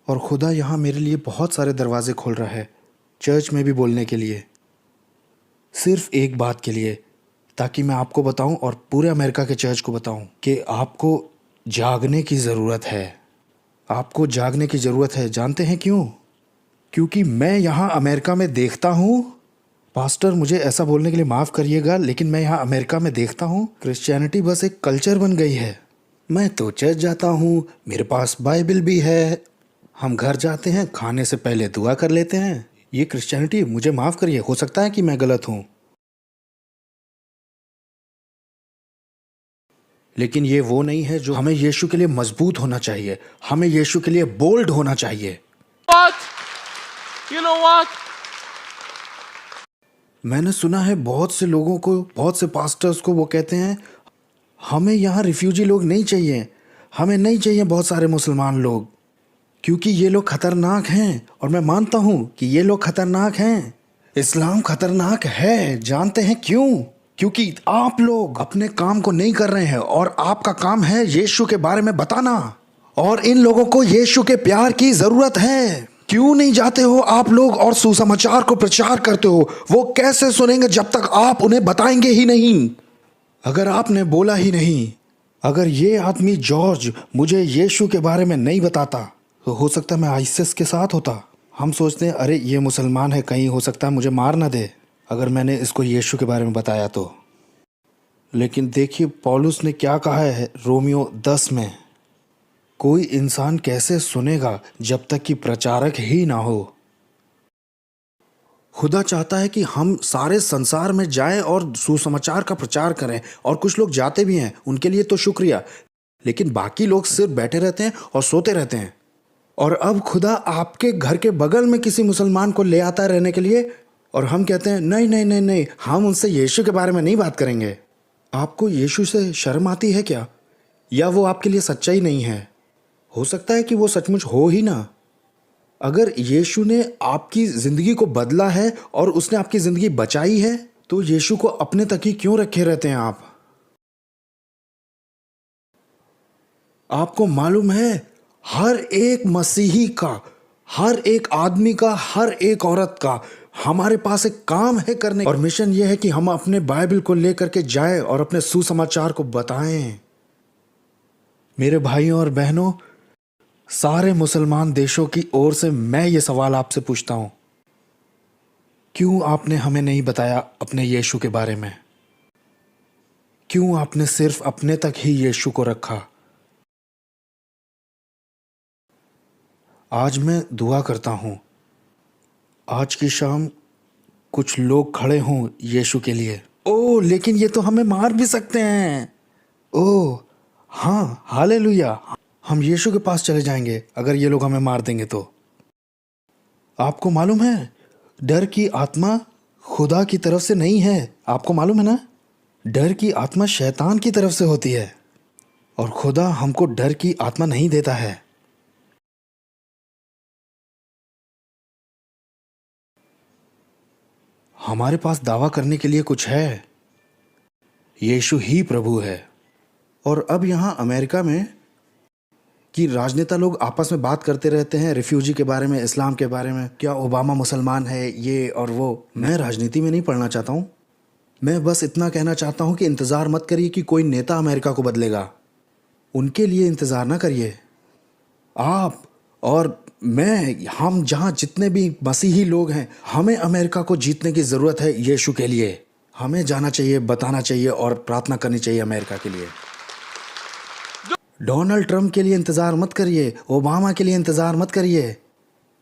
और खुदा यहाँ मेरे लिए बहुत सारे दरवाजे खोल रहा है, चर्च में भी बोलने के लिए, सिर्फ एक बात के लिए, ताकि मैं आपको बताऊं और पूरे अमेरिका के चर्च को बताऊं कि आपको जागने की ज़रूरत है। आपको जागने की ज़रूरत है। जानते हैं क्यों? क्योंकि मैं यहाँ अमेरिका में देखता हूँ, पास्टर मुझे ऐसा बोलने के लिए माफ़ करिएगा, लेकिन मैं यहाँ अमेरिका में देखता हूँ क्रिश्चियनिटी बस एक कल्चर बन गई है। मैं तो चर्च जाता हूँ, मेरे पास बाइबल भी है, हम घर जाते हैं, खाने से पहले दुआ कर लेते हैं। ये क्रिश्चियनिटी, मुझे माफ़ करिए, हो सकता है कि मैं गलत हूँ, लेकिन ये वो नहीं है जो हमें यीशु के लिए मजबूत होना चाहिए, हमें यीशु के लिए बोल्ड होना चाहिए। What? You know what? मैंने सुना है बहुत से लोगों को, बहुत से पास्टर्स को, वो कहते हैं हमें यहाँ रिफ्यूजी लोग नहीं चाहिए, हमें नहीं चाहिए बहुत सारे मुसलमान लोग, क्योंकि ये लोग खतरनाक हैं। और मैं मानता हूँ कि ये लोग खतरनाक हैं, इस्लाम खतरनाक है। जानते हैं क्यों? क्योंकि आप लोग अपने काम को नहीं कर रहे हैं, और आपका काम है यीशु के बारे में बताना, और इन लोगों को यीशु के प्यार की ज़रूरत है। क्यों नहीं जाते हो आप लोग और सुसमाचार को प्रचार करते हो? वो कैसे सुनेंगे जब तक आप उन्हें बताएंगे ही नहीं? अगर आपने बोला ही नहीं, अगर ये आदमी जॉर्ज मुझे यीशु के बारे में नहीं बताता, तो हो सकता है मैं आइसिस के साथ होता। हम सोचते हैं, अरे ये मुसलमान है, कहीं हो सकता है मुझे मार ना दे अगर मैंने इसको यीशु के बारे में बताया तो। लेकिन देखिए पौलुस ने क्या कहा है रोमियो 10 में, कोई इंसान कैसे सुनेगा जब तक कि प्रचारक ही ना हो। खुदा चाहता है कि हम सारे संसार में जाएं और सुसमाचार का प्रचार करें, और कुछ लोग जाते भी हैं, उनके लिए तो शुक्रिया, लेकिन बाकी लोग सिर्फ बैठे रहते हैं और सोते रहते हैं। और अब खुदा आपके घर के बगल में किसी मुसलमान को ले आता है रहने के लिए, और हम कहते हैं नहीं नहीं नहीं नहीं, हम उनसे यीशु के बारे में नहीं बात करेंगे। आपको यीशु से शर्म आती है क्या? या वो आपके लिए सच्चाई नहीं है? हो सकता है कि वो सचमुच हो ही ना। अगर यीशु ने आपकी ज़िंदगी को बदला है और उसने आपकी ज़िंदगी बचाई है, तो यीशु को अपने तक ही क्यों रखे रहते हैं आप? आपको मालूम है, हर एक मसीही का, हर एक आदमी का, हर एक औरत का, हमारे पास एक काम है करने, और मिशन ये है कि हम अपने बाइबल को लेकर के जाएं और अपने सुसमाचार को बताएं। मेरे भाइयों और बहनों, सारे मुसलमान देशों की ओर से मैं ये सवाल आपसे पूछता हूं, क्यों आपने हमें नहीं बताया अपने यीशु के बारे में? क्यों आपने सिर्फ अपने तक ही यीशु को रखा? आज मैं दुआ करता हूं, आज की शाम कुछ लोग खड़े हों यीशु के लिए। ओह, लेकिन ये तो हमें मार भी सकते हैं। ओह हाँ, हालेलुया, हम यीशु के पास चले जाएंगे अगर ये लोग हमें मार देंगे तो। आपको मालूम है, डर की आत्मा खुदा की तरफ से नहीं है। आपको मालूम है ना, डर की आत्मा शैतान की तरफ से होती है, और खुदा हमको डर की आत्मा नहीं देता है। हमारे पास दावा करने के लिए कुछ है, यीशु ही प्रभु है। और अब यहाँ अमेरिका में कि राजनेता लोग आपस में बात करते रहते हैं रिफ्यूजी के बारे में, इस्लाम के बारे में, क्या ओबामा मुसलमान है, ये और वो। मैं राजनीति में नहीं पढ़ना चाहता हूँ, मैं बस इतना कहना चाहता हूँ कि इंतज़ार मत करिए कि कोई नेता अमेरिका को बदलेगा। उनके लिए इंतज़ार ना करिए। आप और मैं, हम जहाँ जितने भी मसीही लोग हैं, हमें अमेरिका को जीतने की ज़रूरत है यीशु के लिए। हमें जाना चाहिए, बताना चाहिए और प्रार्थना करनी चाहिए अमेरिका के लिए। डोनाल्ड ट्रंप के लिए इंतज़ार मत करिए, ओबामा के लिए इंतज़ार मत करिए,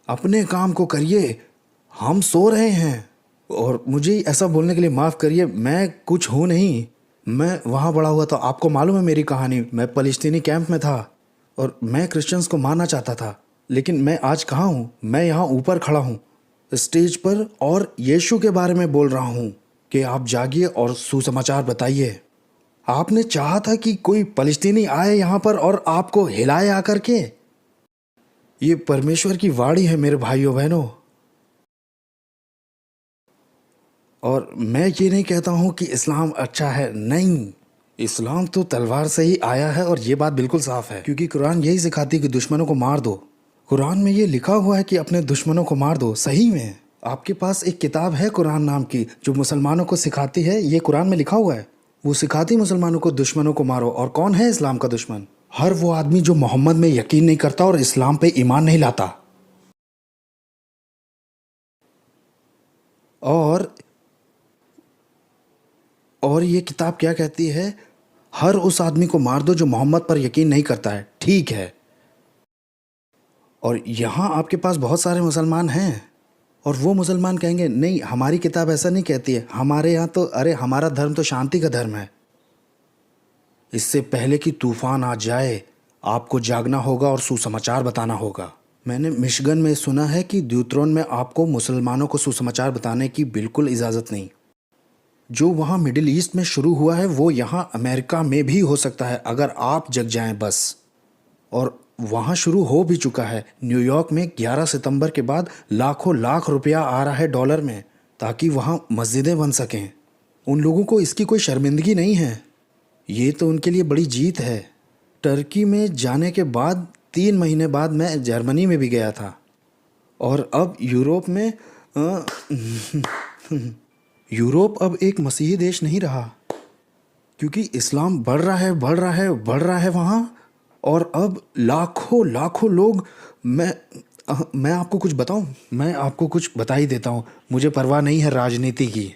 अपने काम को करिए। हम सो रहे हैं, और मुझे ऐसा बोलने के लिए माफ़ करिए, मैं कुछ हूँ नहीं। मैं वहाँ बड़ा हुआ था, आपको मालूम है मेरी कहानी। मैं फ़लस्तीनी कैंप में था और मैं क्रिश्चियंस को मारना चाहता था, लेकिन मैं आज कहाँ हूँ? मैं यहाँ ऊपर खड़ा हूँ स्टेज पर और यीशु के बारे में बोल रहा हूँ कि आप जागिए और सुसमाचार बताइए। आपने चाहा था कि कोई फ़लस्तीनी आए यहाँ पर और आपको हिलाए आकर के। ये परमेश्वर की वाणी है मेरे भाइयों बहनों। और मैं ये नहीं कहता हूँ कि इस्लाम अच्छा है, नहीं। इस्लाम तो तलवार से ही आया है और ये बात बिल्कुल साफ है, क्योंकि कुरान यही सिखाती है कि दुश्मनों को मार दो। कुरान में ये लिखा हुआ है कि अपने दुश्मनों को मार दो। सही में आपके पास एक किताब है कुरान नाम की, जो मुसलमानों को सिखाती है, ये कुरान में लिखा हुआ है। वो सिखाती मुसलमानों को दुश्मनों को मारो। और कौन है इस्लाम का दुश्मन? हर वो आदमी जो मोहम्मद में यकीन नहीं करता और इस्लाम पे ईमान नहीं लाता। और ये किताब क्या कहती है? हर उस आदमी को मार दो जो मोहम्मद पर यकीन नहीं करता है। ठीक है। और यहाँ आपके पास बहुत सारे मुसलमान हैं और वो मुसलमान कहेंगे नहीं, हमारी किताब ऐसा नहीं कहती है। हमारे यहाँ तो, अरे हमारा धर्म तो शांति का धर्म है। इससे पहले कि तूफान आ जाए आपको जागना होगा और सुसमाचार बताना होगा। मैंने मिशिगन में सुना है कि ड्यूट्रॉन में आपको मुसलमानों को सुसमाचार बताने की बिल्कुल इजाज़त नहीं। जो वहाँ मिडिल ईस्ट में शुरू हुआ है वो यहाँ अमेरिका में भी हो सकता है, अगर आप जग जाएं बस। और वहाँ शुरू हो भी चुका है। न्यूयॉर्क में 11 सितंबर के बाद लाखों लाख रुपया आ रहा है डॉलर में, ताकि वहाँ मस्जिदें बन सकें। उन लोगों को इसकी कोई शर्मिंदगी नहीं है। ये तो उनके लिए बड़ी जीत है। टर्की में जाने के बाद 3 महीने बाद मैं जर्मनी में भी गया था। और अब यूरोप में यूरोप अब एक मसीही देश नहीं रहा, क्योंकि इस्लाम बढ़ रहा है, बढ़ रहा है, बढ़ रहा है वहाँ। और अब लाखों लाखों लोग, मैं आपको कुछ बताऊं? मैं आपको कुछ बता ही देता हूँ। मुझे परवाह नहीं है राजनीति की।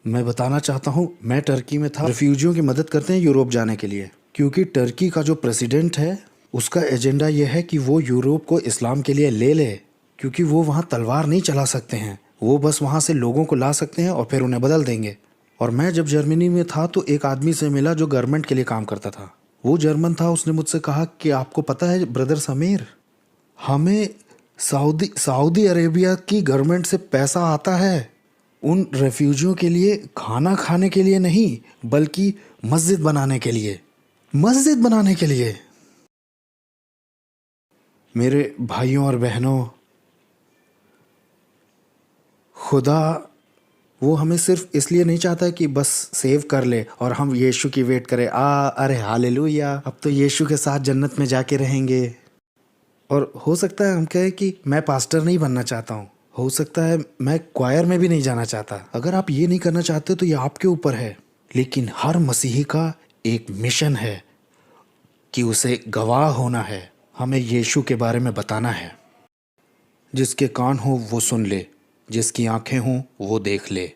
मैं बताना चाहता हूँ, मैं टर्की में था। रिफ्यूजियों की मदद करते हैं यूरोप जाने के लिए, क्योंकि टर्की का जो प्रेसिडेंट है उसका एजेंडा यह है कि वो यूरोप को इस्लाम के लिए ले ले, क्योंकि वो वहाँ तलवार नहीं चला सकते हैं। वो बस वहाँ से लोगों को ला सकते हैं और फिर उन्हें बदल देंगे। और मैं जब जर्मनी में था तो एक आदमी से मिला जो गवर्नमेंट के लिए काम करता था। वो जर्मन था। उसने मुझसे कहा कि आपको पता है ब्रदर समीर, हमें सऊदी अरेबिया की गवर्नमेंट से पैसा आता है उन रेफ्यूजियों के लिए खाना खाने के लिए नहीं, बल्कि मस्जिद बनाने के लिए। मस्जिद बनाने के लिए। मेरे भाइयों और बहनों, खुदा वो हमें सिर्फ इसलिए नहीं चाहता कि बस सेव कर ले और हम यीशु की वेट करें। अरे हालेलुया, अब तो यीशु के साथ जन्नत में जाके रहेंगे। और हो सकता है हम कहें कि मैं पास्टर नहीं बनना चाहता हूँ, हो सकता है मैं क्वायर में भी नहीं जाना चाहता। अगर आप ये नहीं करना चाहते तो ये आपके ऊपर है। लेकिन हर मसीही का एक मिशन है कि उसे गवाह होना है, हमें यीशु के बारे में बताना है। जिसके कान हो वो सुन ले, जिसकी आंखें हों वो देख ले।